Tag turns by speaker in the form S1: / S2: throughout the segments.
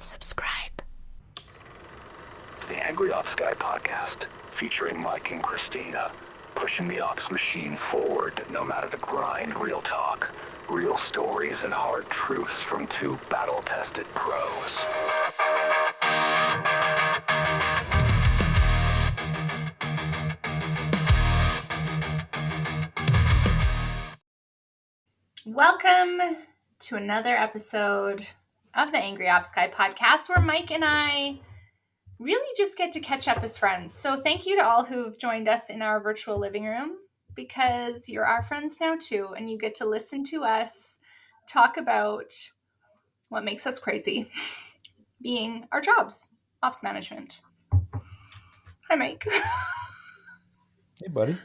S1: subscribe.
S2: The Angry Ops Guy podcast, featuring Mike and Christina, pushing the ops machine forward no matter the grind. Real talk, real stories, and hard truths from two battle-tested pros.
S1: Welcome to another episode of the Angry Ops Guy podcast, where Mike and I really just get to catch up as friends. So thank you to all who've joined us in our virtual living room, because you're our friends now too, and you get to listen to us talk about what makes us crazy, being our jobs, ops management. Hi, Mike.
S3: Hey, buddy.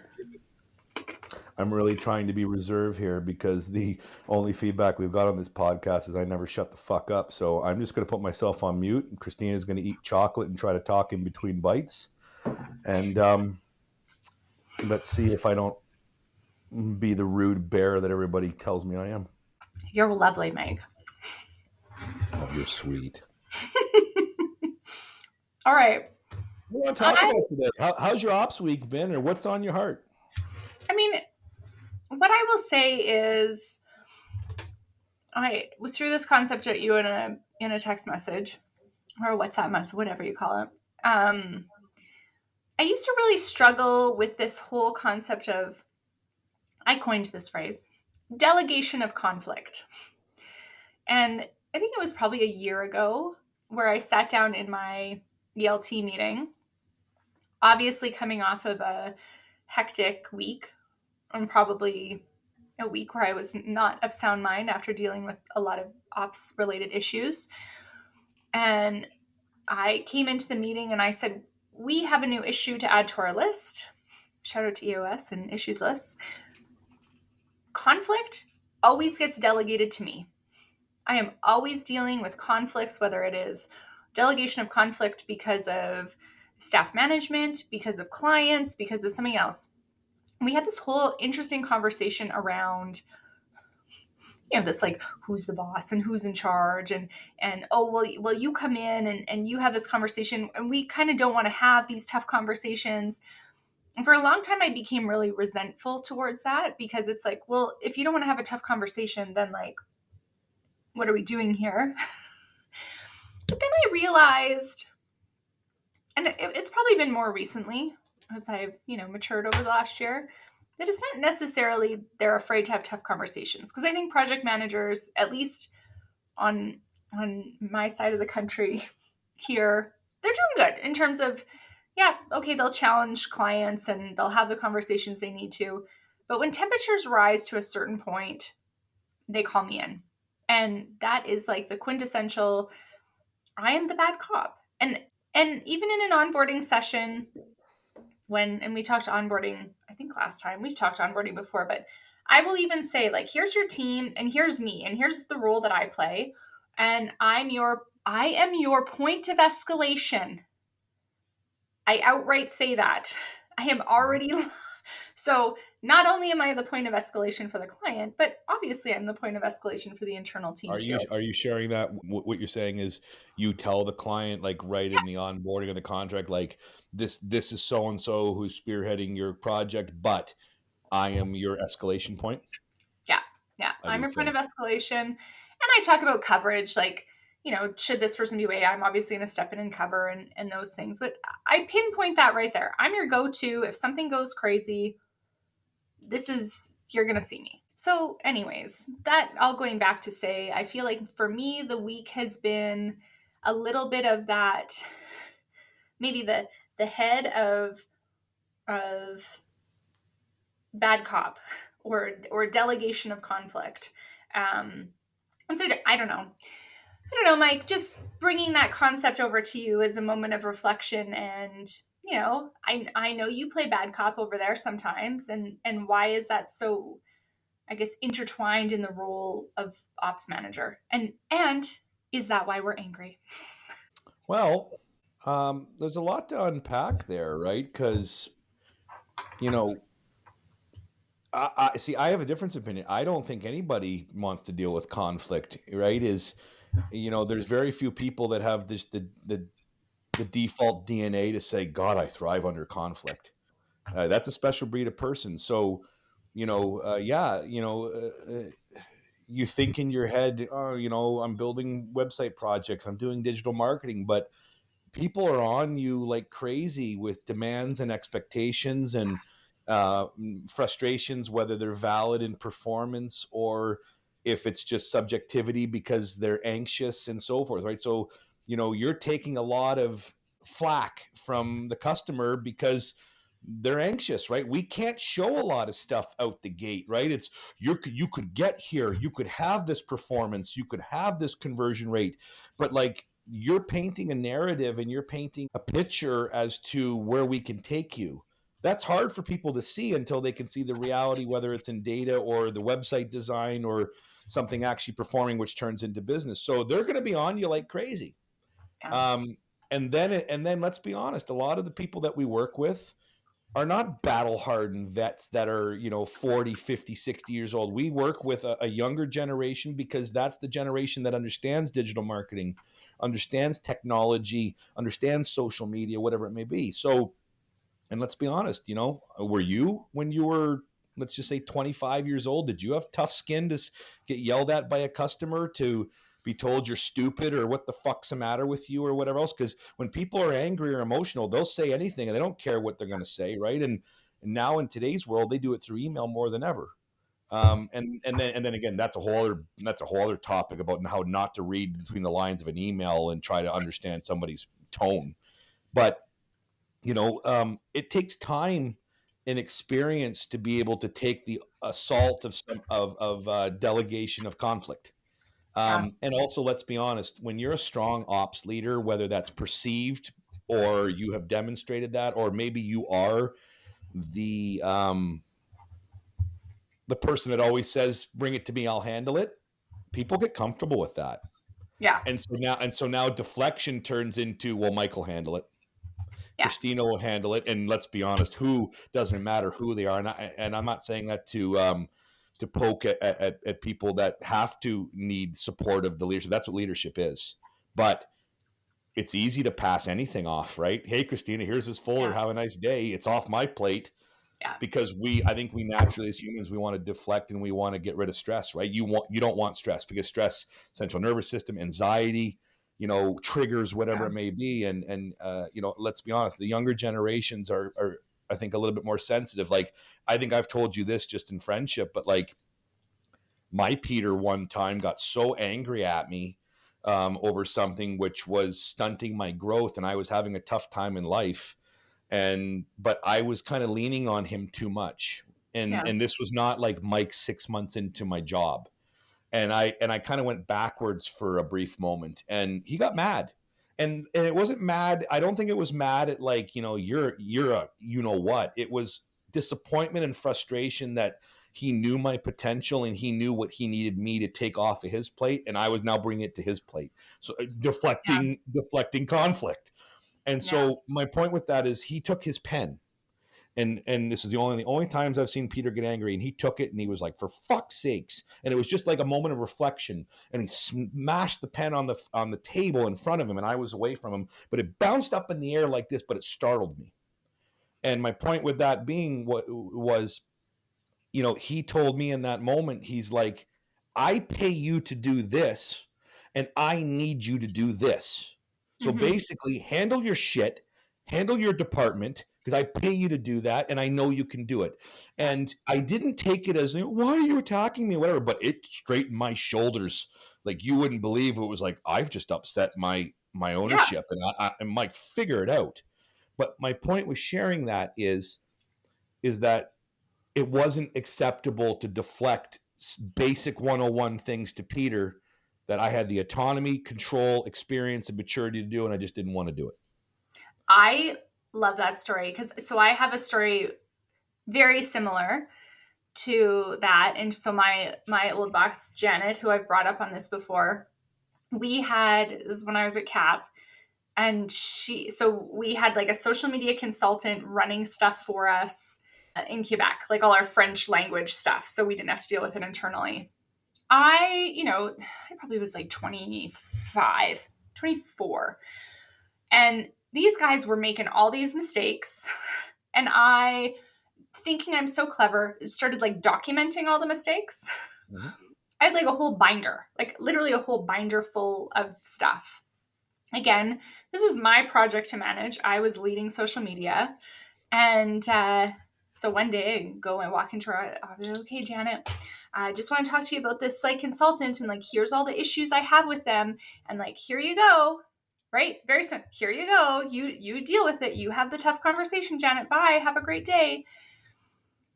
S3: I'm really trying to be reserved here because the only feedback we've got on this podcast is I never shut the fuck up. So I'm just going to put myself on mute, and Christina's going to eat chocolate and try to talk in between bites. And let's see if I don't be the rude bear that everybody tells me I am.
S1: You're lovely, Mike.
S3: Oh, you're sweet.
S1: All right.
S3: What do you want to talk about today? How's your ops week been, or what's on your heart?
S1: I mean, what I will say is, I was through this concept at you in a text message or a WhatsApp message, whatever you call it. I used to really struggle with this whole concept of, I coined this phrase, delegation of conflict. And I think it was probably a year ago where I sat down in my ELT meeting, obviously coming off of a hectic week, and probably a week where I was not of sound mind after dealing with a lot of ops related issues. And I came into the meeting and I said, we have a new issue to add to our list. Shout out to EOS and issues lists. Conflict always gets delegated to me. I am always dealing with conflicts, whether it is delegation of conflict because of staff management, because of clients, because of something else. We had this whole interesting conversation around, this like, who's the boss and who's in charge, and oh, well, you come in and you have this conversation, and we kind of don't want to have these tough conversations. And for a long time, I became really resentful towards that, because it's like, well, if you don't want to have a tough conversation, then like, what are we doing here? But then I realized, and it's probably been more recently as I've, matured over the last year, that it's not necessarily they're afraid to have tough conversations. Because I think project managers, at least on my side of the country here, they're doing good in terms of, they'll challenge clients and they'll have the conversations they need to. But when temperatures rise to a certain point, they call me in. And that is like the quintessential, I am the bad cop. And even in an onboarding session, and we talked onboarding, I think last time, we've talked onboarding before, but I will even say, like, here's your team and here's me and here's the role that I play. And I am your point of escalation. I outright say that. I am already, so not only am I the point of escalation for the client, but obviously I'm the point of escalation for the internal team too.
S3: Are you sharing that? What you're saying is you tell the client, like, right in the onboarding of the contract, like, this is so-and-so who's spearheading your project, but I am your escalation point?
S1: Yeah. I'm your point of escalation. And I talk about coverage, like, should this person be away? I'm obviously going to step in and cover and those things. But I pinpoint that right there. I'm your go-to. If something goes crazy, you're going to see me. So anyways, that all going back to say, I feel like for me, the week has been a little bit of that, maybe the head of bad cop or delegation of conflict. And so I don't know, Mike, just bringing that concept over to you as a moment of reflection. And, I know you play bad cop over there sometimes. And why is that so, I guess, intertwined in the role of ops manager? And is that why we're angry?
S3: Well, there's a lot to unpack there, right? Because, I see. I have a different opinion. I don't think anybody wants to deal with conflict, right? There's very few people that have this the default DNA to say, God, I thrive under conflict. That's a special breed of person. So, yeah, you think in your head, oh, I'm building website projects, I'm doing digital marketing, but people are on you like crazy with demands and expectations and frustrations, whether they're valid in performance or if it's just subjectivity because they're anxious and so forth, right? So, you're taking a lot of flack from the customer because they're anxious, right? We can't show a lot of stuff out the gate, right? It's you could get here, you could have this performance, you could have this conversion rate, but like you're painting a narrative and you're painting a picture as to where we can take you. That's hard for people to see until they can see the reality, whether it's in data or the website design or something actually performing, which turns into business. So they're going to be on you like crazy.
S1: Yeah.
S3: Um, and then let's be honest, a lot of the people that we work with are not battle hardened vets that are 40, 50, 60 years old. We work with a younger generation because that's the generation that understands digital marketing, understands technology, understands social media, whatever it may be. So, and let's be honest, were you, when you were, let's just say 25 years old, did you have tough skin to get yelled at by a customer, to be told you're stupid or what the fuck's the matter with you or whatever else? Because when people are angry or emotional, they'll say anything and they don't care what they're going to say, right? And now in today's world, they do it through email more than ever. And then again, that's a whole other topic about how not to read between the lines of an email and try to understand somebody's tone. But it takes time and experience to be able to take the assault of some of delegation of conflict.
S1: Yeah.
S3: And also, let's be honest, when you're a strong ops leader, whether that's perceived or you have demonstrated that, or maybe you are the the person that always says, "Bring it to me, I'll handle it." People get comfortable with that,
S1: Yeah.
S3: and so now deflection turns into, "Well, Michael handle it."
S1: Yeah.
S3: Christina will handle it, and let's be honest, who doesn't matter who they are, and I'm not saying that to poke at people that have to need support of the leadership. That's what leadership is, but it's easy to pass anything off, right? Hey, Christina, here's this folder.
S1: Yeah.
S3: Have a nice day. It's off my plate
S1: Yeah.
S3: because I think we naturally as humans, we want to deflect and we want to get rid of stress, right? You don't want stress because stress, central nervous system, anxiety, triggers, whatever
S1: Yeah.
S3: it may be. Let's be honest, the younger generations are I think a little bit more sensitive. Like, I think I've told you this just in friendship, but like my Peter one time got so angry at me over something which was stunting my growth, and I was having a tough time in life, but I was kind of leaning on him too much. And
S1: Yeah.
S3: and this was not like Mike 6 months into my job. And I kind of went backwards for a brief moment, and he got mad. And it wasn't mad. I don't think it was mad at like, you're a what. It was disappointment and frustration that he knew my potential and he knew what he needed me to take off of his plate, and I was now bringing it to his plate. So
S1: Yeah.
S3: deflecting conflict. And
S1: Yeah.
S3: so my point with that is he took his pen, and this is the only times I've seen Peter get angry, and he took it and he was like, for fuck's sakes. And it was just like a moment of reflection, and he smashed the pen on the table in front of him, and I was away from him, but it bounced up in the air like this, but it startled me. And my point with that being what was, he told me in that moment, he's like, I pay you to do this, and I need you to do this. So
S1: Hmm.
S3: basically, handle your shit, handle your department, because I pay you to do that, and I know you can do it.
S1: Yeah.
S3: And I didn't take it as, why are you attacking me, whatever, but it straightened my shoulders. Like, you wouldn't believe. It was like, I've just upset my
S1: Yeah.
S3: ownership, and Mike, figure it out. But my point with sharing that is that it wasn't acceptable to deflect basic 101 things to Peter that I had the autonomy, control, experience, and maturity to do, and I just didn't want to do it.
S1: I love that story because so I have a story very similar to that. And so my old boss, Janet, who I've brought up on this before, this is when I was at CAP, and we had like a social media consultant running stuff for us in Quebec, like all our French language stuff. So we didn't have to deal with it internally. I probably was like 24 25, 24. And these guys were making all these mistakes. And I, thinking I'm so clever, started like documenting all the mistakes.
S3: Mhm.
S1: I had like a whole binder, like literally a whole binder full of stuff. Again, this was my project to manage. I was leading social media. And so one day I go and walk into our office. Okay, Janet, I just want to talk to you about this like consultant, and like here's all the issues I have with them, and like here you go. Right? Very simple. Here you go. You deal with it. You have the tough conversation, Janet. Bye. Have a great day.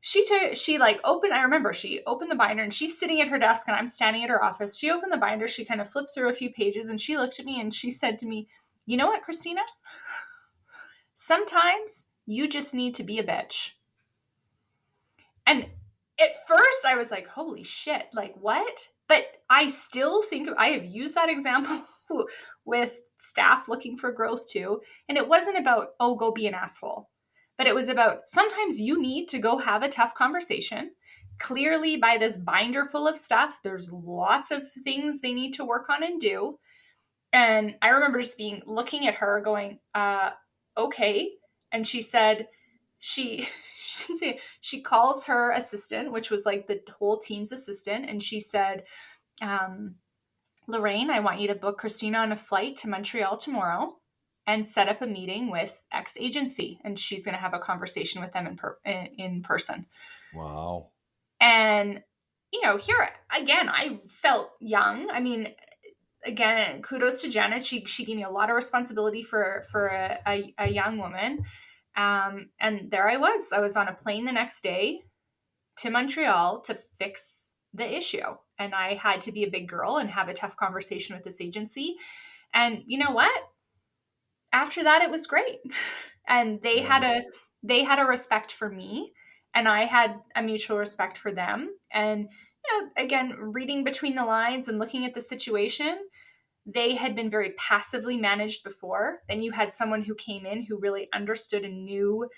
S1: She like opened, I remember she opened the binder and she's sitting at her desk and I'm standing at her office. She opened the binder, she kind of flipped through a few pages and she looked at me and she said to me, "You know what, Christina? Sometimes you just need to be a bitch." And at first I was like, holy shit, like what? But I still think I have used that example with staff looking for growth too. And it wasn't about, oh, go be an asshole. But it was about sometimes you need to go have a tough conversation. Clearly, by this binder full of stuff, there's lots of things they need to work on and do. And I remember just being looking at her going, okay. And she said, she she calls her assistant, which was like the whole team's assistant, and she said, Lorraine, I want you to book Christina on a flight to Montreal tomorrow and set up a meeting with X agency, and she's going to have a conversation with them in person.
S3: Wow.
S1: And here again, I felt young. I mean, again, kudos to Janet. She gave me a lot of responsibility for a young woman. And there I was. I was on a plane the next day to Montreal to fix the issue. And I had to be a big girl and have a tough conversation with this agency. And you know what? After that, it was great. And
S3: Nice.
S1: they had a respect for me, and I had a mutual respect for them. And again, reading between the lines and looking at the situation, they had been very passively managed before. Then you had someone who came in who really understood and knew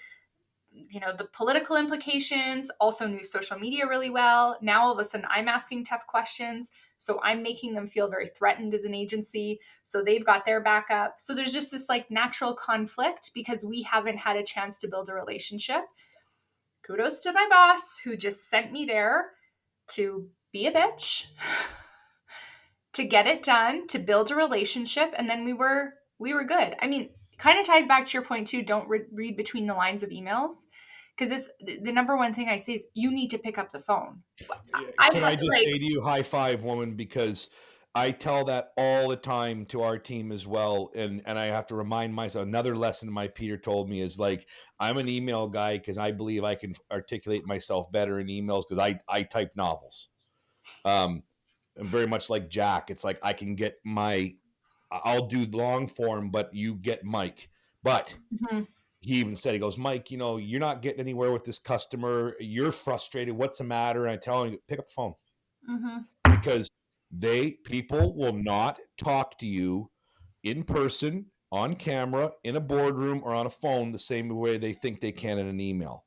S1: the political implications, also knew social media really well. Now all of a sudden I'm asking tough questions, so I'm making them feel very threatened as an agency, so they've got their backup. So there's just this like natural conflict because we haven't had a chance to build a relationship. Kudos to my boss who just sent me there to be a bitch, to get it done, to build a relationship, and then we were good. I mean, kind of ties back to your point too. Don't read between the lines of emails, because it's the number one thing I say is you need to pick up the phone. I've
S3: Can I
S1: had
S3: just
S1: like,
S3: say to you, high five, woman, because I tell that all the time to our team as well, and I have to remind myself. Another lesson my Peter told me is like I'm an email guy because I believe I can articulate myself better in emails because I type novels. I'm very much like Jack. It's like I can get I'll do long form, but you get Mike. But
S1: mhm,
S3: he even said, he goes, Mike, you're not getting anywhere with this customer. You're frustrated. What's the matter? And I tell him, pick up the phone
S1: mhm,
S3: because people will not talk to you in person, on camera, in a boardroom, or on a phone the same way they think they can in an email.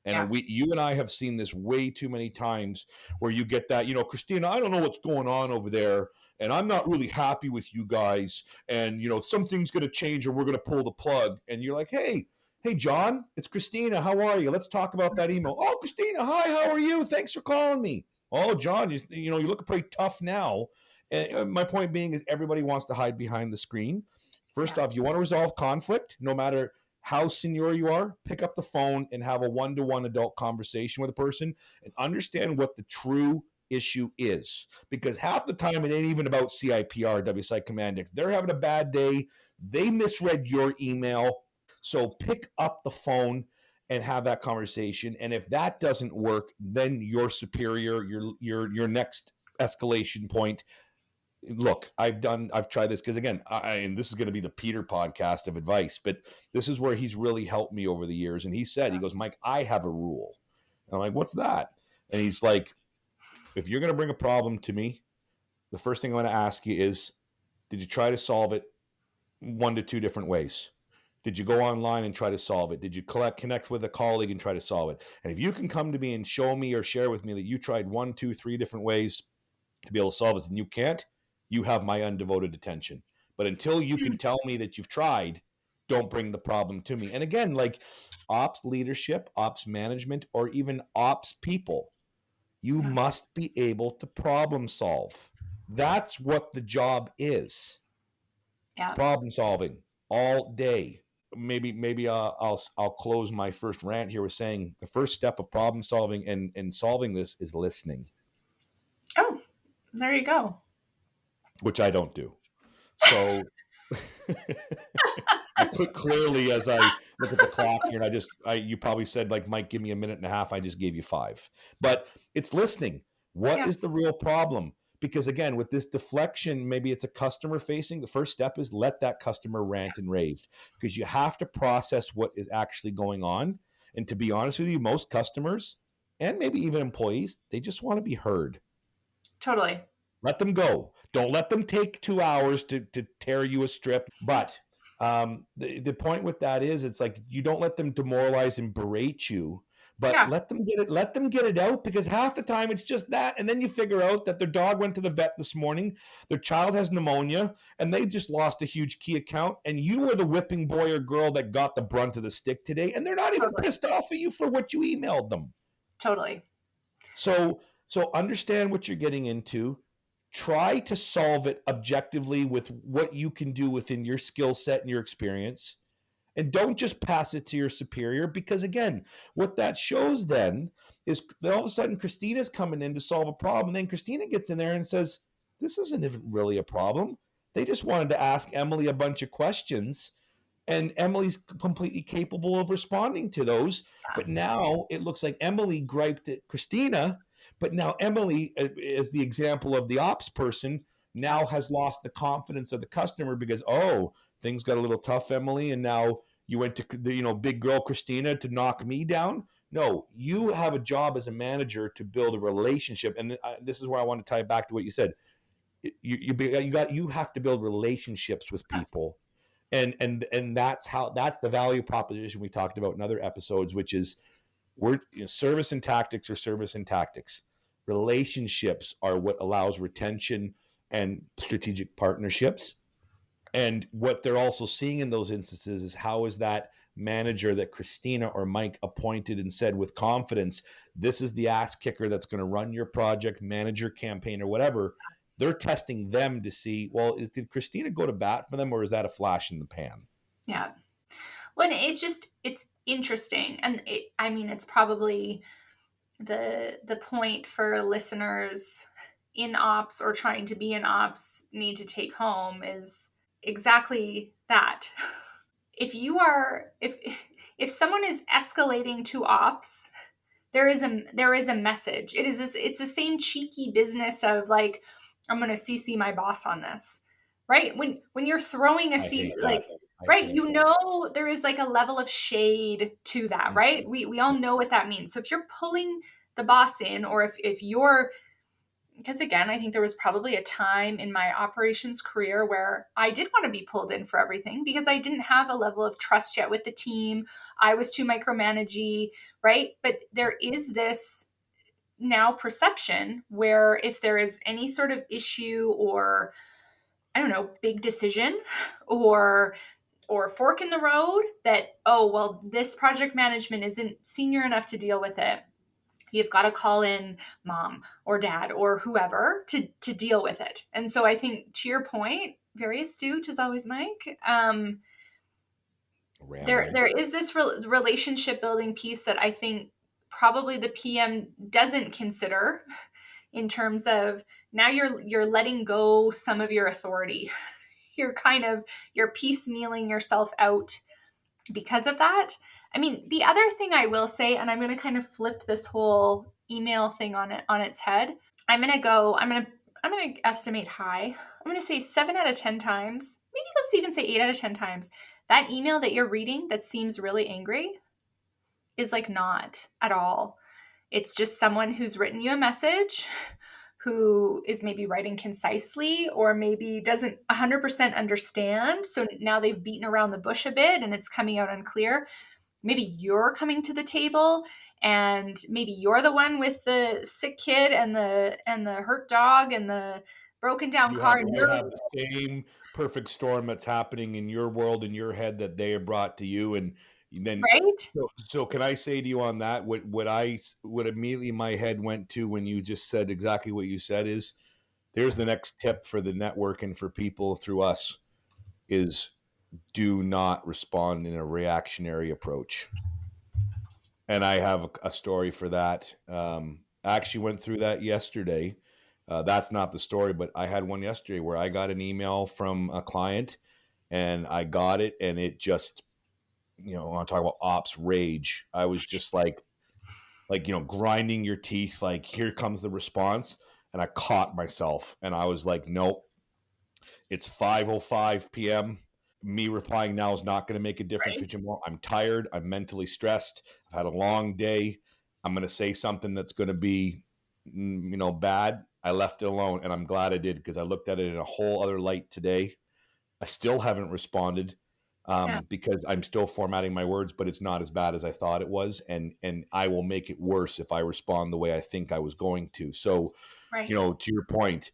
S1: yeah,
S3: And you and I have seen this way too many times where you get that, Christina, I don't know what's going on over there, and I'm not really happy with you guys, and something's going to change, or we're going to pull the plug. And you're like, hey, John, it's Christina. How are you? Let's talk about that email. Oh, Christina, hi, how are you? Thanks for calling me. Oh, John, you're looking pretty tough now. And my point being is everybody wants to hide behind the screen. First
S1: yeah,
S3: off, you want to resolve conflict, no matter how senior you are, pick up the phone and have a one-to-one adult conversation with a person and understand what the true issue is. Because half the time it ain't even about CIPR, WSI Command X. They're having a bad day. They misread your email. So pick up the phone and have that conversation. And if that doesn't work, then your superior, your next escalation point. Look, I've tried this because again, and this is going to be the Peter podcast of advice, but this is where he's really helped me over the years. And he goes, Mike, I have a rule. And I'm like, what's that? And he's like, if you're going to bring a problem to me, the first thing I'm going to ask you is, did you try to solve it one to two different ways? Did you go online and try to solve it? Did you connect with a colleague and try to solve it? And if you can come to me and show me or share with me that you tried one, two, three different ways to be able to solve this and you can't, you have my undevoted attention. But until you can tell me that you've tried, don't bring the problem to me. And again, like ops leadership, ops management, or even ops people, you
S1: Yeah.
S3: must be able to problem solve. That's what the job is. It's
S1: Yeah.
S3: problem solving all day. Maybe I'll close my first rant here with saying the first step of problem solving and solving this is listening,
S1: Oh, there you go.
S3: which I don't do. So I could clearly, as I look at the clock here, and you probably said like, Mike, give me a minute and a half. I just gave you 5, but it's listening. What
S1: Yeah,
S3: is the real problem? Because again, with this deflection, maybe it's a customer facing. The first step is let that customer rant and rave, because you have to process what is actually going on. And to be honest with you, most customers and maybe even employees, they just want to be heard.
S1: totally.
S3: Let them go. Don't let them take 2 hours to tear you a strip. But the point with that is, it's like you don't let them demoralize and berate you, but
S1: Yeah,
S3: let them get it. Let them get it out, because half the time it's just that, and then you figure out that their dog went to the vet this morning, their child has pneumonia, and they just lost a huge key account, and you were the whipping boy or girl that got the brunt of the stick today, and they're not even
S1: totally.
S3: pissed off at you for what you emailed them.
S1: Totally.
S3: So understand what you're getting into. Try to solve it objectively with what you can do within your skill set and your experience. And don't just pass it to your superior, because again, what that shows then is all of a sudden Christina's coming in to solve a problem. And then Christina gets in there and says, this isn't even really a problem. They just wanted to ask Emily a bunch of questions, and Emily's completely capable of responding to those. But now it looks like Emily griped at Christina, but now Emily, as the example of the ops person,
S1: Yeah,
S3: now has lost the confidence of the customer because, oh, things got a little tough, Emily, and now you went to the big girl Christina to knock me down. No, you have a job as a manager to build a relationship, and this is where I want to tie it back to what you said. You have to build relationships with people, and that's the value proposition we talked about in other episodes, which is service and tactics are service and tactics. Relationships are what allows retention and strategic partnerships. And what they're also seeing in those instances is, how is that manager that Christina or Mike appointed and said with confidence, this is the ass kicker that's going to run your project, manage your campaign, or whatever. They're testing them to see, well, did Christina go to bat for them, or is that a flash in the pan?
S1: yeah. When it's interesting, and I mean, it's probably the point for listeners in ops or trying to be in ops need to take home is exactly that. If someone is escalating to ops, there is a message. It's the same cheeky business of like, I'm going to CC my boss on this, right? When you're throwing a
S3: I
S1: CC,
S3: hate that.
S1: like,
S3: I
S1: right,
S3: hate that.
S1: there is like a level of shade to that, right? We all know what that means. So if you're pulling the boss in, or if you're, because again, I think there was probably a time in my operations career where I did want to be pulled in for everything because I didn't have a level of trust yet with the team. I was too micromanagey, right? But there is this now perception where if there is any sort of issue, or I don't know, big decision, or fork in the road, that, oh, well, this project management isn't senior enough to deal with it, you've got to call in mom or dad or whoever to deal with it. And so I think, to your point, very astute as always, Mike.
S3: Rambling.
S1: There is this relationship building piece that I think probably the PM doesn't consider, in terms of, now you're letting go some of your authority. You're piecemealing yourself out because of that. I mean, the other thing I will say, and I'm going to kind of flip this whole email thing on its head. I'm going to estimate high. I'm going to say 7 out of 10 times. Maybe let's even say 8 out of 10 times. That email that you're reading that seems really angry is like not at all. It's just someone who's written you a message, who is maybe writing concisely, or maybe doesn't 100% understand. So now they've beaten around the bush a bit and it's coming out unclear. Maybe you're coming to the table, and maybe you're the one with the sick kid and the hurt dog and the broken down
S3: You
S1: car
S3: have
S1: and
S3: you have the same perfect storm that's happening in your world, in your head, that they have brought to you, and then
S1: right?
S3: so can I say to you on that, what immediately my head went to when you just said exactly what you said is, there's the next tip for the network and for people through us is, do not respond in a reactionary approach. And I have a story for that. I actually went through that yesterday. That's not the story, but I had one yesterday where I got an email from a client, and I got it, and it just, I want to talk about ops rage. I was just grinding your teeth, like, here comes the response. And I caught myself, and I was like, nope, it's 5:05 p.m. Me replying now is not going to make a difference
S1: Right.
S3: between more. I'm tired. I'm mentally stressed. I've had a long day. I'm going to say something that's going to be, bad. I left it alone, and I'm glad I did, because I looked at it in a whole other light today. I still haven't responded,
S1: Yeah.
S3: because I'm still formatting my words, but it's not as bad as I thought it was, and I will make it worse if I respond the way I think I was going to. So,
S1: Right.
S3: to your point,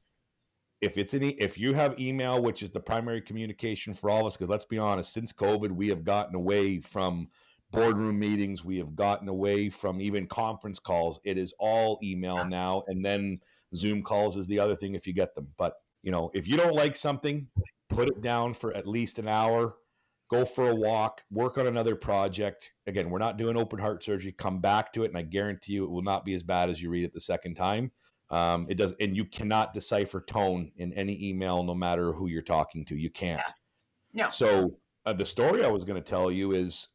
S3: if you have email, which is the primary communication for all of us, because let's be honest, since COVID, we have gotten away from boardroom meetings, we have gotten away from even conference calls. It is all email now, and then Zoom calls is the other thing if you get them. But if you don't like something, put it down for at least an hour. Go for a walk, work on another project. Again, we're not doing open heart surgery. Come back to it, and I guarantee you it will not be as bad as you read it the second time. It does, and you cannot decipher tone in any email, no matter who you're talking to. You can't.
S1: No.
S3: So the story I was going to tell you is,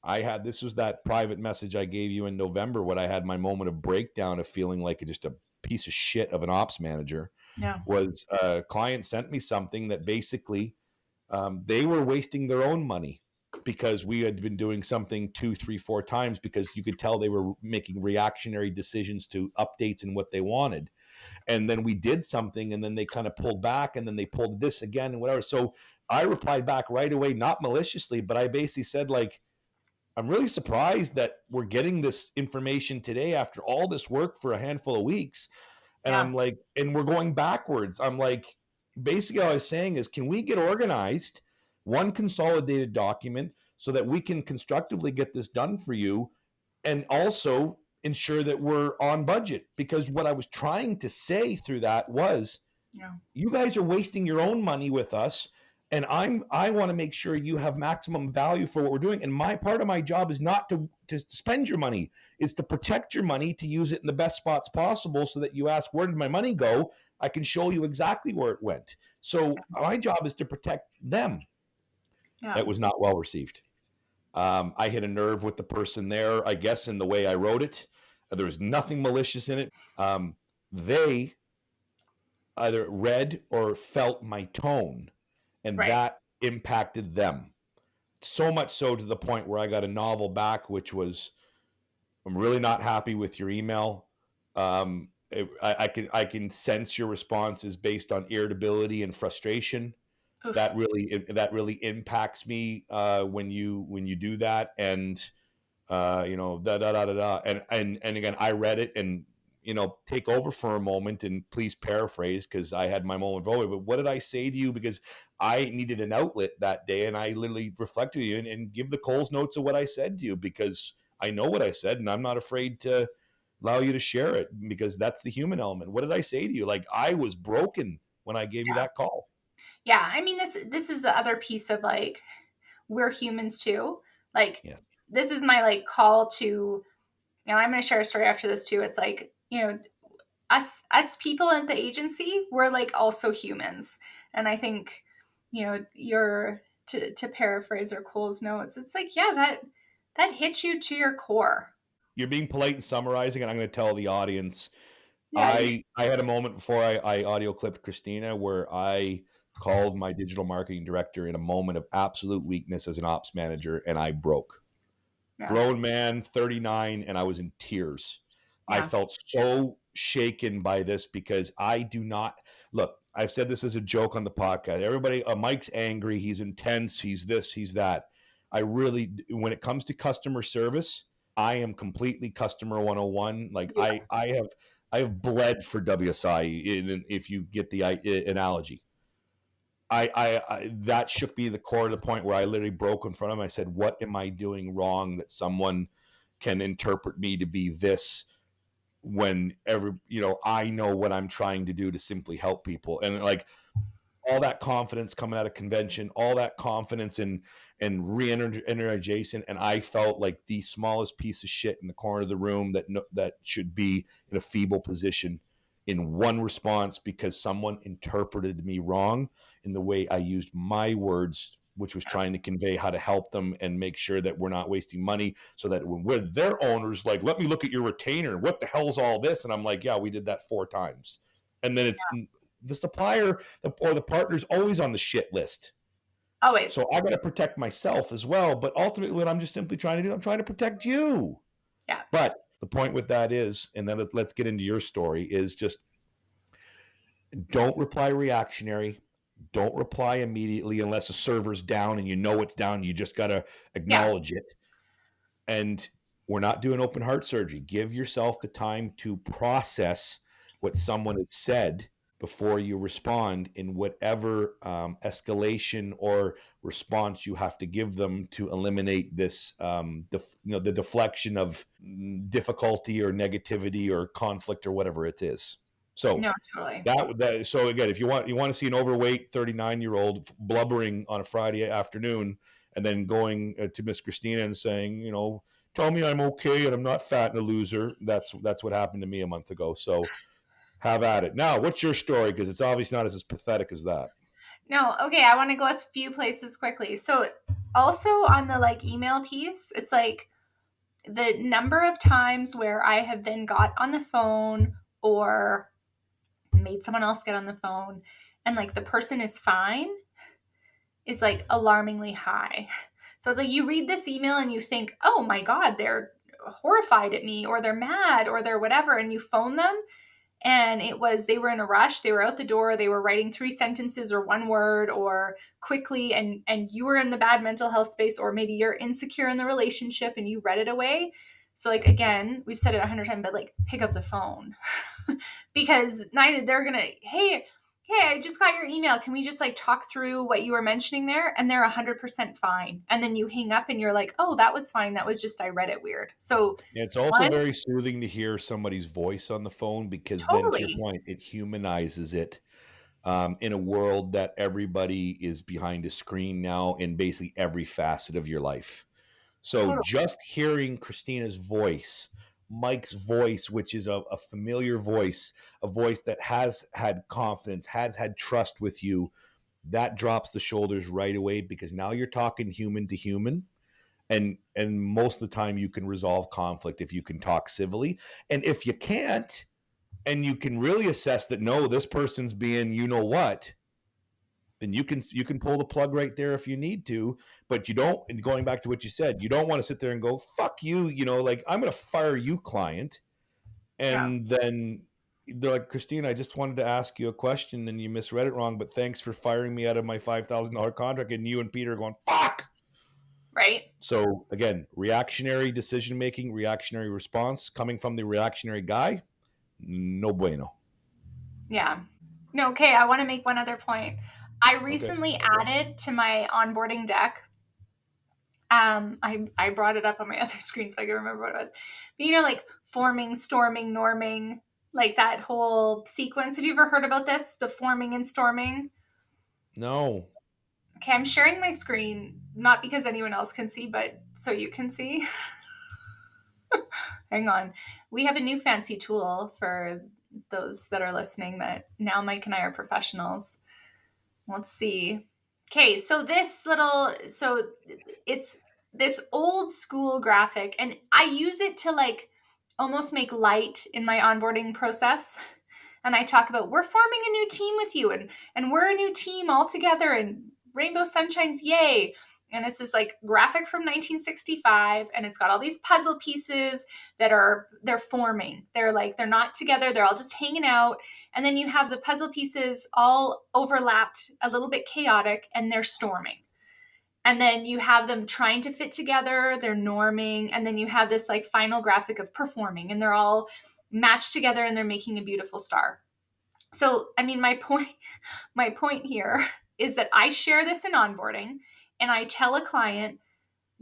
S3: this was that private message I gave you in November when I had my moment of breakdown of feeling like just a piece of shit of an ops manager.
S1: No.
S3: Was a client sent me something that basically, they were wasting their own money because we had been doing something 2, 3, 4 times, because you could tell they were making reactionary decisions to updates and what they wanted. And then we did something, and then they kind of pulled back, and then they pulled this again and whatever. So I replied back right away, not maliciously, but I basically said, like, I'm really surprised that we're getting this information today after all this work for a handful of weeks. And
S1: Yeah.
S3: I'm like, and we're going backwards. I'm like, basically all I was saying is, can we get organized, one consolidated document, so that we can constructively get this done for you, and also ensure that we're on budget? Because what I was trying to say through that was,
S1: Yeah.
S3: you guys are wasting your own money with us, and I want to make sure you have maximum value for what we're doing. And my part of my job is not to spend your money, is to protect your money, to use it in the best spots possible, so that you ask, where did my money go? I can show you exactly where it went. So my job is to protect them.
S1: Yeah.
S3: That was not well received. I hit a nerve with the person there, I guess, in the way I wrote it. There was nothing malicious in it. They either read or felt my tone, and
S1: Right.
S3: that impacted them. So much so, to the point where I got a novel back, which was, I'm really not happy with your email. I can sense your response is based on irritability and frustration.
S1: Oof.
S3: That really impacts me, when you do that. And da da da da da. And again, I read it, and take over for a moment and please paraphrase, because I had my moment of over. But what did I say to you? Because I needed an outlet that day, and I literally reflected to you, and give the Coles notes of what I said to you, because I know what I said, and I'm not afraid to allow you to share it, because that's the human element. What did I say to you? Like, I was broken when I gave you
S1: Yeah.
S3: that call.
S1: Yeah. I mean, this is the other piece of, like, we're humans too. Like,
S3: Yeah.
S1: this is my, like, call to, I'm going to share a story after this too. It's like, us people at the agency, we're, like, also humans. And I think, you're to paraphrase or Cole's notes, it's like, yeah, that hits you to your core.
S3: You're being polite and summarizing, and I'm going to tell the audience,
S1: Yeah.
S3: I had a moment before I audio clipped Christina, where I called my digital marketing director in a moment of absolute weakness as an ops manager, and I broke.
S1: Yeah.
S3: Grown man, 39, and I was in tears. I
S1: Yeah.
S3: felt so shaken by this, because I do not look. I've said this as a joke on the podcast. Everybody, Mike's angry. He's intense. He's this. He's that. I really, when it comes to customer service, I am completely customer 101. Like,
S1: Yeah.
S3: I have I have bled for WSI. If you get the analogy, I that shook me to the core, to the point where I literally broke in front of him. I said, "What am I doing wrong that someone can interpret me to be this?" When I know what I'm trying to do to simply help people, and like all that confidence coming out of convention, all that confidence and re-energization, and I felt like the smallest piece of shit in the corner of the room that should be in a feeble position in one response because someone interpreted me wrong in the way I used my words, which was trying to convey how to help them and make sure that we're not wasting money, so that when we're their owners, like, let me look at your retainer, what the hell's all this? And I'm like, yeah, we did that 4 times. And then it's the supplier or the partner's always on the shit list.
S1: Always.
S3: So I got to protect myself as well. But ultimately, what I'm just simply trying to do, I'm trying to protect you.
S1: Yeah.
S3: But the point with that is, and then let's get into your story, is just don't reply reactionary. Don't reply immediately unless the server's down and you know it's down. You just got to
S1: Yeah.
S3: acknowledge it. And we're not doing open heart surgery. Give yourself the time to process what someone had said before you respond in whatever escalation or response you have to give them to eliminate this, the deflection of difficulty or negativity or conflict or whatever it is. So
S1: No, totally.
S3: so again, if you want to see an overweight 39-year-old blubbering on a Friday afternoon and then going to Miss Christina and saying, tell me I'm okay and I'm not fat and a loser. That's what happened to me a month ago. So have at it. Now, what's your story? Because it's obviously not as pathetic as that.
S1: No, okay, I want to go a few places quickly. So also on the like email piece, it's like the number of times where I have then got on the phone or made someone else get on the phone and like the person is fine is like alarmingly high. So it's like you read this email and you think, oh my God, they're horrified at me or they're mad or they're whatever. And you phone them and they were in a rush, they were out the door, they were writing 3 sentences or one word or quickly, and you were in the bad mental health space, or maybe you're insecure in the relationship and you read it away. So like, again, we've said it 100 times, but like pick up the phone because they're gonna, hey, I just got your email, can we just like talk through what you were mentioning there? And they're 100% fine, and then you hang up and you're like, oh, that was fine, that was just I read it weird. So
S3: It's also
S1: one,
S3: very soothing to hear somebody's voice on the phone, because then, to your
S1: totally,
S3: point, it humanizes it. In a world that everybody is behind a screen now in basically every facet of your life. So
S1: totally,
S3: just hearing Christina's voice, Mike's voice, which is a familiar voice, a voice that has had confidence, has had trust with you, that drops the shoulders right away, because now you're talking human to human. And most of the time you can resolve conflict if you can talk civilly. And if you can't, and you can really assess that, no, this person's being, what, then you can pull the plug right there if you need to. But you don't, and going back to what you said, you don't want to sit there and go, fuck you, like, I'm going to fire you, client.
S1: yeah,
S3: And then they're like, Christine, I just wanted to ask you a question and you misread it wrong, but thanks for firing me out of my $5,000 contract. And you and Peter are going, fuck.
S1: right.
S3: So again, reactionary decision making, reactionary response coming from the reactionary guy, no bueno.
S1: Yeah. No, okay, I want to make one other point. I
S3: Okay.
S1: recently added to my onboarding deck. I brought it up on my other screen so I can remember what it was. But like forming, storming, norming, like that whole sequence. Have you ever heard about this? The forming and storming?
S3: No.
S1: Okay, I'm sharing my screen, not because anyone else can see, but so you can see. Hang on. We have a new fancy tool for those that are listening that now Mike and I are professionals. Let's see. Okay, so it's this old school graphic, and I use it to like almost make light in my onboarding process. And I talk about we're forming a new team with you, and we're a new team all together, and Rainbow Sunshine's yay. And it's this like graphic from 1965, and it's got all these puzzle pieces they're forming. They're not together, they're all just hanging out. And then you have the puzzle pieces all overlapped, a little bit chaotic, and they're storming. And then you have them trying to fit together, they're norming, and then you have this like final graphic of performing, and they're all match together and they're making a beautiful star. So, I mean, my point here is that I share this in onboarding and I tell a client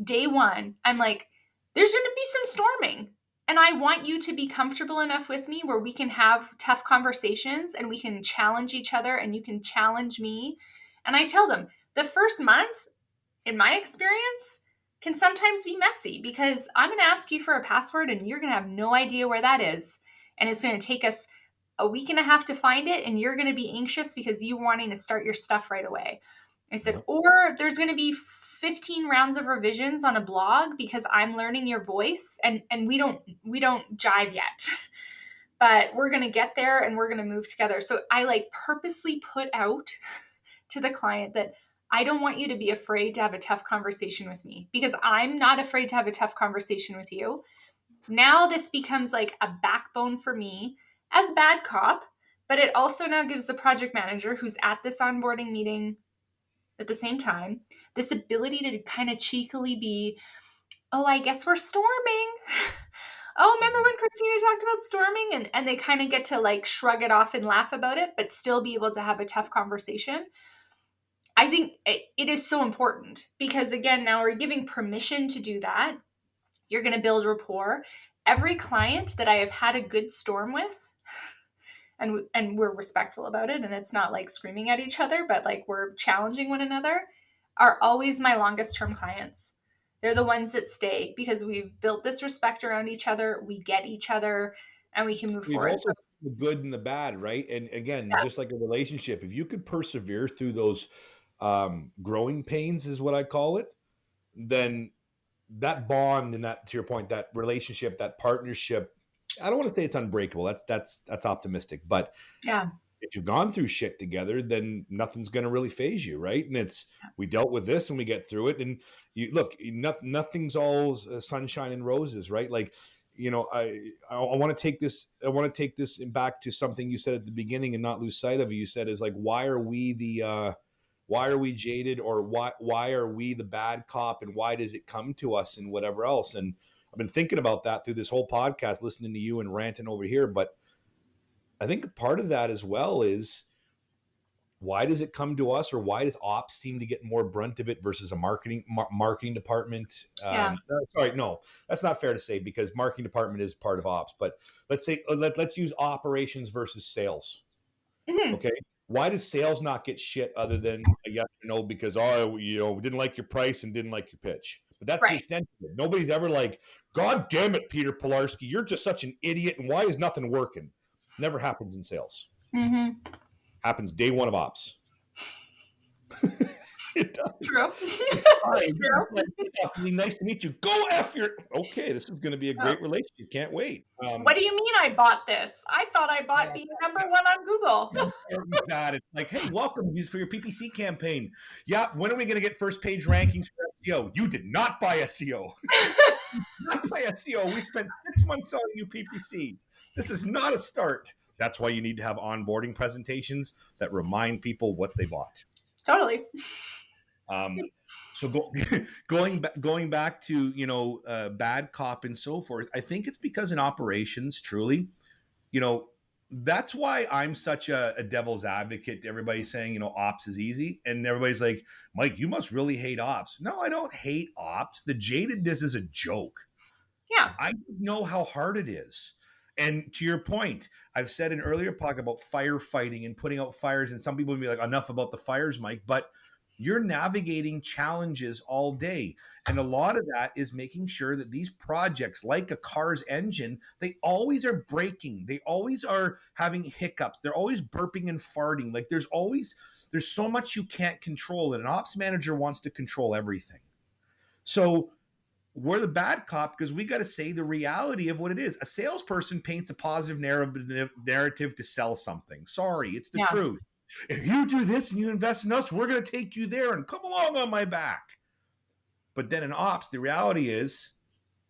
S1: day one, I'm like, there's going to be some storming. And I want you to be comfortable enough with me where we can have tough conversations and we can challenge each other and you can challenge me. And I tell them the first month, in my experience, can sometimes be messy because I'm going to ask you for a password and you're going to have no idea where that is. And it's going to take us a week and a half to find it. And you're going to be anxious because you wanting to start your stuff right away. I said,
S3: Yep.
S1: or there's going to be 15 rounds of revisions on a blog because I'm learning your voice and we don't jive yet. But we're going to get there and we're going to move together. So I like purposely put out to the client that I don't want you to be afraid to have a tough conversation with me because I'm not afraid to have a tough conversation with you. Now this becomes like a backbone for me as bad cop, but it also now gives the project manager who's at this onboarding meeting at the same time this ability to kind of cheekily be, oh, I guess we're storming. Oh, remember when Christina talked about storming? And they kind of get to like shrug it off and laugh about it, but still be able to have a tough conversation. I think it is so important because, again, now we're giving permission to do that. You're going to build rapport. Every client that I have had a good storm with, and we're respectful about it, and it's not like screaming at each other, but like we're challenging one another, are always my longest term clients. They're the ones that stay because we've built this respect around each other. We get each other and we can move
S3: We've
S1: forward.
S3: also
S1: So,
S3: seen the good and the bad, right? And again,
S1: yeah,
S3: just like a relationship, if you could persevere through those growing pains, is what I call it, then that bond and that, to your point, that relationship, that partnership, I don't want to say it's unbreakable. That's optimistic, but
S1: yeah,
S3: if you've gone through shit together, then nothing's going to really phase you, right? And it's, we dealt with this and we get through it. And you look, nothing's all sunshine and roses, right? Like, you know, I want to take this. I want to take this back to something you said at the beginning and not lose sight of it. You said is like, why are we jaded, or why are we the bad cop, and why does it come to us and whatever else? And I've been thinking about that through this whole podcast, listening to you and ranting over here, but I think part of that as well is, why does it come to us, or why does ops seem to get more brunt of it versus a marketing department?
S1: yeah.
S3: Sorry, no, that's not fair to say because marketing department is part of ops. But let's say let's use operations versus sales.
S1: Mhm.
S3: Okay, why does sales not get shit other than a yes or no? Because we didn't like your price and didn't like your pitch. But that's the
S1: Right.
S3: extent of it. Nobody's ever like, God damn it, Peter Pilarski, you're just such an idiot, and why is nothing working? Never happens in sales.
S1: Mm-hmm.
S3: Happens day one of ops. It does.
S1: True.
S3: Hi,
S1: It's
S3: this is
S1: true.
S3: really nice to meet you. Go F your. Okay, this is going to be a
S1: Oh,
S3: great relationship. Can't wait.
S1: what do you mean I bought this? I thought I bought being number one on Google.
S3: That it's like, hey, welcome for your PPC campaign. Yeah, when are we going to get first page rankings for SEO? You did not buy SEO. Not buy SEO. We spent 6 months selling you PPC. This is not a start. That's why you need to have onboarding presentations that remind people what they bought.
S1: Totally.
S3: Um, so going back to bad cop and so forth, I think it's because in operations, truly, you know, that's why I'm such a devil's advocate to everybody saying, ops is easy. And everybody's like, Mike, you must really hate ops. No, I don't hate ops. The jadedness is a joke.
S1: Yeah.
S3: I know how hard it is. And to your point, I've said in earlier podcast about firefighting and putting out fires, and some people will be like, enough about the fires, Mike, but you're navigating challenges all day. And a lot of that is making sure that these projects, like a car's engine, they always are breaking. They always are having hiccups. They're always burping and farting. Like there's so much you can't control. And an ops manager wants to control everything. So we're the bad cop because we got to say the reality of what it is. A salesperson paints a positive narrative to sell something. Sorry, it's the
S1: Yeah.
S3: truth. If you do this and you invest in us, we're going to take you there and come along on my back. But then in ops, the reality is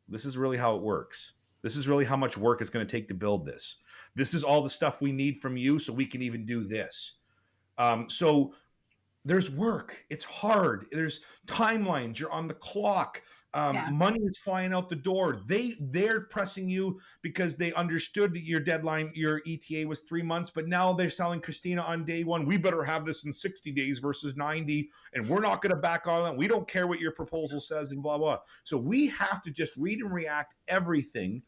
S3: this is really how it works. This is really how much work it's going to take to build this. This is all the stuff we need from you so we can even do this. So there's work. It's hard. There's timelines. You're on the clock.
S1: Yeah.
S3: Money is flying out the door. They're pressing you because they understood that your deadline, your ETA was 3 months, but now they're selling Christina on day one. We better have this in 60 days versus 90, and we're not going to back on that. We don't care what your proposal says, and blah blah. So we have to just read and react everything.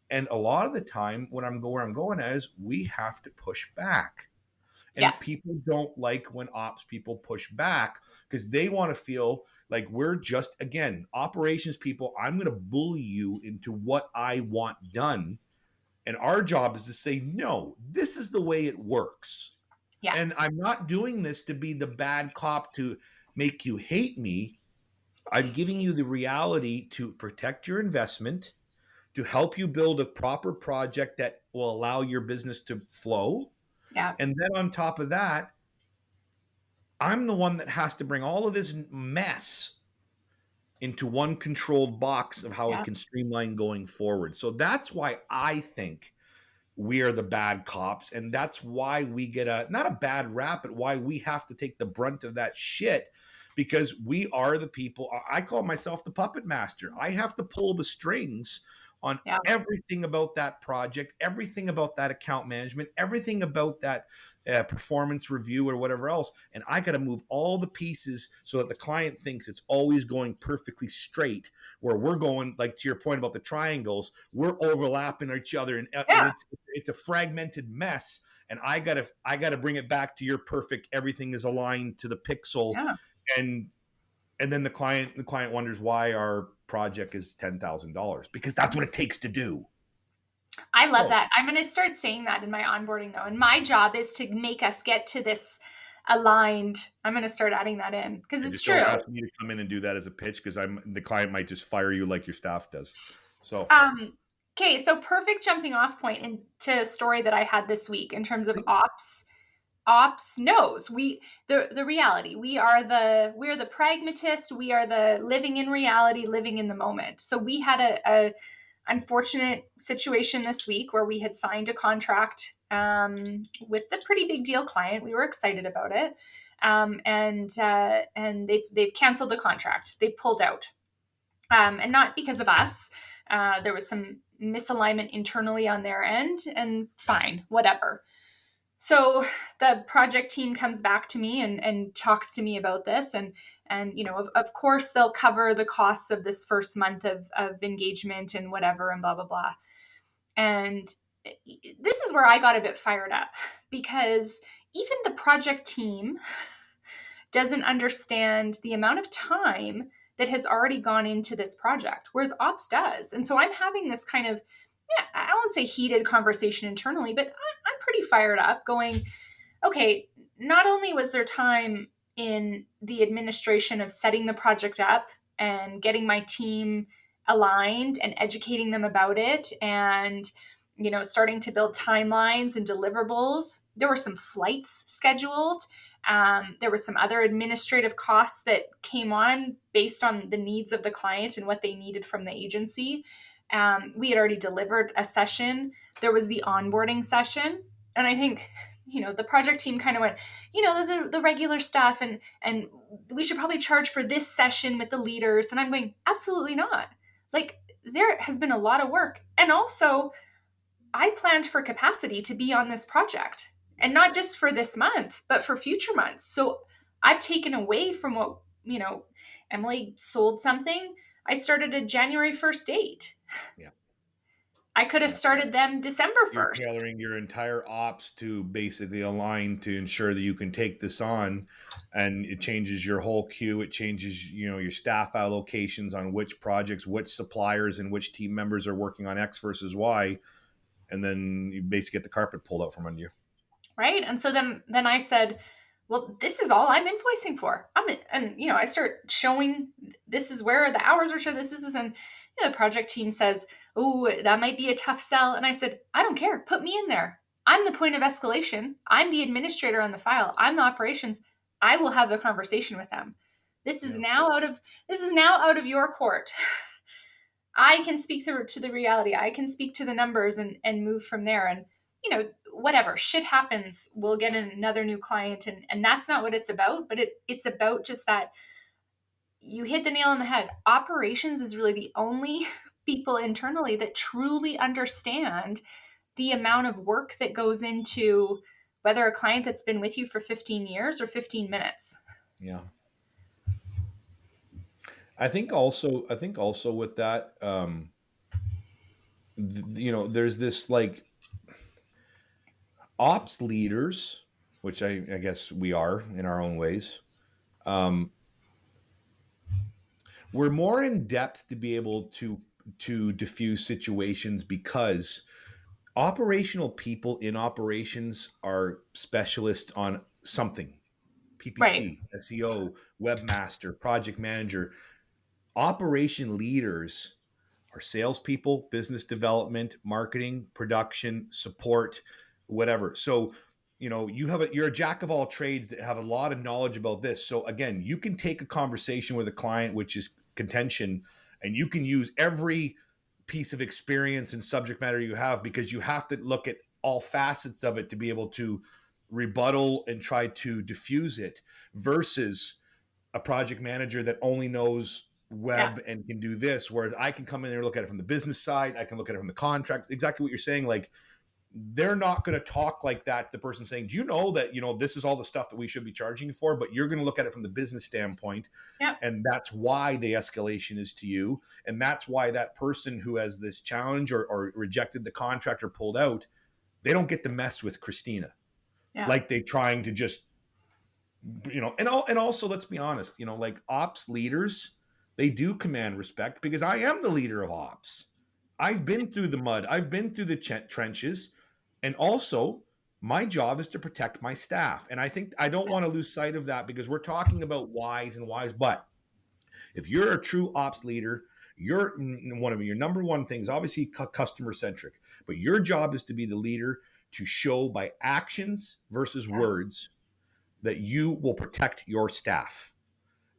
S3: And a lot of the time, when where I'm going at is we have to push back.
S1: Yeah.
S3: And people don't like when ops people push back because they want to feel like we're just, again, operations people. I'm going to bully you into what I want done. And our job is to say, no, this is the way it works.
S1: Yeah.
S3: And I'm not doing this to be the bad cop to make you hate me. I'm giving you the reality to protect your investment, to help you build a proper project that will allow your business to flow.
S1: Yeah.
S3: And then on top of that, I'm the one that has to bring all of this mess into one controlled box of how it
S1: Yeah.
S3: can streamline going forward. So that's why I think we are the bad cops. And that's why we get not a bad rap, but why we have to take the brunt of that shit, because we are the people. I call myself the puppet master. I have to pull the strings on
S1: Yeah.
S3: everything about that project, everything about that account management, everything about that performance review or whatever else. And I got to move all the pieces so that the client thinks it's always going perfectly straight, where we're going, like to your point about the triangles, we're overlapping each other, and
S1: Yeah.
S3: it's a fragmented mess. And I gotta bring it back to your perfect, everything is aligned to the pixel.
S1: Yeah.
S3: And then the client wonders why our project is $10,000, because that's what it takes to do.
S1: I love
S3: So
S1: that. I'm going to start saying that in my onboarding though. And my job is to make us get to this aligned. I'm going to start adding that in because
S3: and
S1: it's
S3: just don't
S1: true.
S3: ask me to come in and do that as a pitch, because the client might just fire you like your staff does. So
S1: Okay, so perfect jumping off point into a story that I had this week in terms of ops. Ops knows the reality. We're the pragmatist. We are the living in reality, living in the moment. So we had a unfortunate situation this week where we had signed a contract with a pretty big deal client. We were excited about it, and they've canceled the contract. They pulled out, and not because of us. There was some misalignment internally on their end, and fine, whatever. So the project team comes back to me and talks to me about this, and of course they'll cover the costs of this first month of engagement and whatever and blah blah blah. And this is where I got a bit fired up, because even the project team doesn't understand the amount of time that has already gone into this project, whereas ops does. And so I'm having this kind of, yeah, I won't say heated conversation internally, but I'm pretty fired up going, okay, not only was there time in the administration of setting the project up and getting my team aligned and educating them about it, and starting to build timelines and deliverables. There were some flights scheduled. There were some other administrative costs that came on based on the needs of the client and what they needed from the agency. We had already delivered a session. There was the onboarding session. And I think, the project team kind of went, those are the regular stuff, and we should probably charge for this session with the leaders. And I'm going, absolutely not. Like, there has been a lot of work. And also, I planned for capacity to be on this project, and not just for this month, but for future months. So I've taken away from what, Emily sold something. I started a January 1st date.
S3: yeah,
S1: I could have
S3: yeah.
S1: started them December
S3: You're
S1: 1st.
S3: tailoring your entire ops to basically align to ensure that you can take this on, and it changes your whole queue. It changes, your staff allocations on which projects, which suppliers, and which team members are working on X versus Y, and then you basically get the carpet pulled out from under you.
S1: Right. And so then I said, well, this is all I'm invoicing for. I start showing, this is where the hours are shown. This is, and the project team says, oh, that might be a tough sell. And I said, I don't care. Put me in there. I'm the point of escalation. I'm the administrator on the file. I'm the operations. I will have the conversation with them. This is
S3: Yeah.
S1: now out of your court. I can speak to the reality. I can speak to the numbers and move from there. And whatever, shit happens, we'll get another new client, and that's not what it's about. But it's about just that you hit the nail on the head. Operations is really the only people internally that truly understand the amount of work that goes into whether a client that's been with you for 15 years or 15 minutes.
S3: Yeah. I think also with that, there's this like ops leaders, which I guess we are in our own ways. Um, we're more in depth to be able to diffuse situations because operational people in operations are specialists on something.
S1: Right.
S3: PPC, SEO, webmaster, project manager. Operation leaders are salespeople, business development, marketing, production, support, whatever. So, you're a jack of all trades that have a lot of knowledge about this. So again, you can take a conversation with a client, which is contention, and you can use every piece of experience and subject matter you have because you have to look at all facets of it to be able to rebuttal and try to diffuse it versus a project manager that only knows
S1: Yeah.
S3: web and can do this, whereas I can come in there and look at it from the business side. I can look at it from the contracts. Exactly what you're saying. Like, they're not going to talk like that to the person saying, do you know that, this is all the stuff that we should be charging you for? But you're going to look at it from the business standpoint.
S1: Yeah.
S3: And that's why the escalation is to you. And that's why that person who has this challenge or rejected the contract or pulled out, they don't get to mess with Christina.
S1: Yeah.
S3: Like they trying to just and also let's be honest, like ops leaders, they do command respect because I am the leader of ops. I've been through the mud, I've been through the trenches, and also my job is to protect my staff. And I think I don't want to lose sight of that because we're talking about whys and whys. But if you're a true ops leader, you're one of your number one things, obviously customer centric, but your job is to be the leader to show by actions versus
S1: Yeah.
S3: words that you will protect your staff.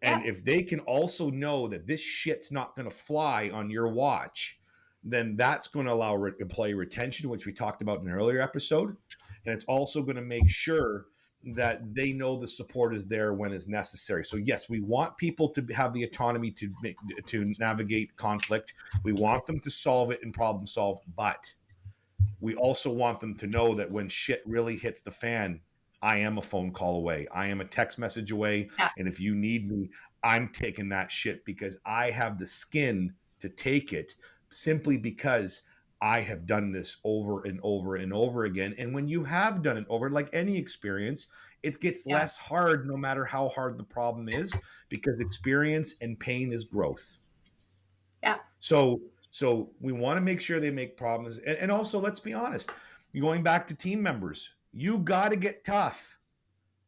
S3: And
S1: Yeah.
S3: if they can also know that this shit's not going to fly on your watch, then that's going to allow employee retention, which we talked about in an earlier episode. And it's also going to make sure that they know the support is there when it's necessary. So yes, we want people to have the autonomy to navigate conflict. We want them to solve it and problem solve, but we also want them to know that when shit really hits the fan, I am a phone call away. I am a text message away.
S1: Yeah.
S3: And if you need me, I'm taking that shit because I have the skin to take it simply because I have done this over and over and over again. And when you have done it over, like any experience, it gets
S1: Yeah.
S3: less hard no matter how hard the problem is because experience and pain is growth.
S1: Yeah.
S3: So we want to make sure they make problems. And also, let's be honest, going back to team members, you got to get tough.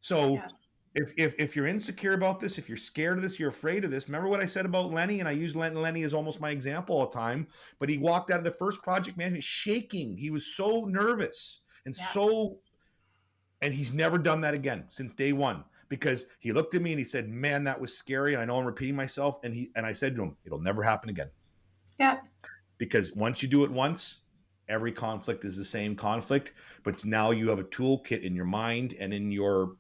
S3: So
S1: Yeah.
S3: if you're insecure about this, if you're scared of this, you're afraid of this. Remember what I said about Lenny, and I use Lenny as almost my example all the time. But he walked out of the first project management shaking. He was so nervous
S1: Yeah.
S3: and he's never done that again since day one because he looked at me and he said, "Man, that was scary." And I know I'm repeating myself, and I said to him, "It'll never happen again."
S1: Yeah.
S3: Because once you do it once, every conflict is the same conflict, but now you have a toolkit in your mind and in your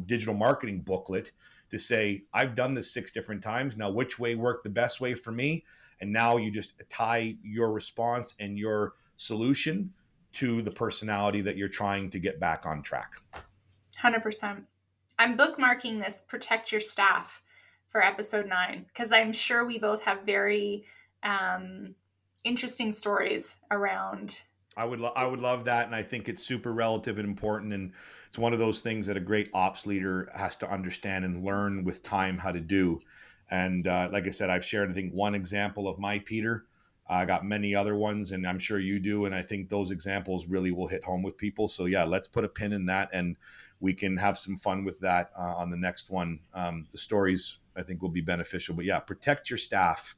S3: digital marketing booklet to say, I've done this 6 different times. Now, which way worked the best way for me? And now you just tie your response and your solution to the personality that you're trying to get back on track.
S1: 100%. I'm bookmarking this protect your staff for episode 9 because I'm sure we both have very interesting stories around.
S3: I would love that, and I think it's super relative and important, and it's one of those things that a great ops leader has to understand and learn with time how to do. And like I said, I've shared I think one example of my Peter. I got many other ones, and I'm sure you do. And I think those examples really will hit home with people. So yeah, let's put a pin in that, and we can have some fun with that on the next one. The stories I think will be beneficial. But yeah, protect your staff.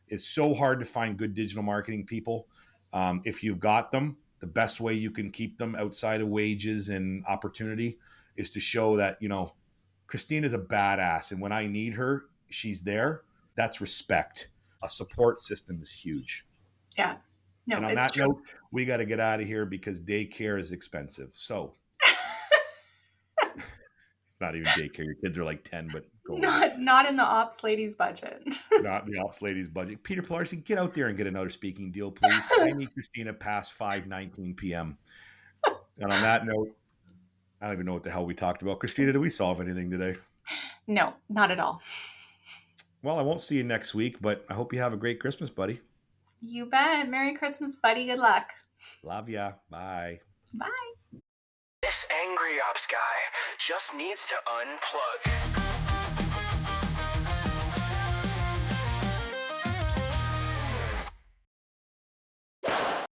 S3: It's so hard to find good digital marketing people. If you've got them, the best way you can keep them outside of wages and opportunity is to show that, Christina's a badass. And when I need her, she's there. That's respect. A support system is huge.
S1: Yeah. No,
S3: And on
S1: it's
S3: that
S1: true.
S3: note, we got to get out of here because daycare is expensive. So it's not even daycare. Your kids are like 10, but go with it.
S1: Not in the ops lady's budget.
S3: Not the ops lady's budget. Peter Pilarski, get out there and get another speaking deal, please. I need Christina past 5:19 p.m. And on that note, I don't even know what the hell we talked about. Christina, did we solve anything today?
S1: No, not at all.
S3: Well, I won't see you next week, but I hope you have a great Christmas, buddy.
S1: You bet. Merry Christmas, buddy. Good luck.
S3: Love ya. Bye.
S1: Bye.
S2: This angry ops guy just needs to unplug.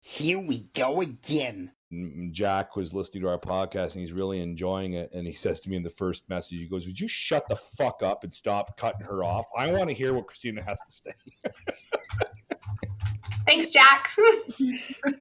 S4: Here we go again.
S3: Jack was listening to our podcast and he's really enjoying it. And he says to me in the first message, he goes, "Would you shut the fuck up and stop cutting her off? I want to hear what Christina has to say."
S1: Thanks, Jack.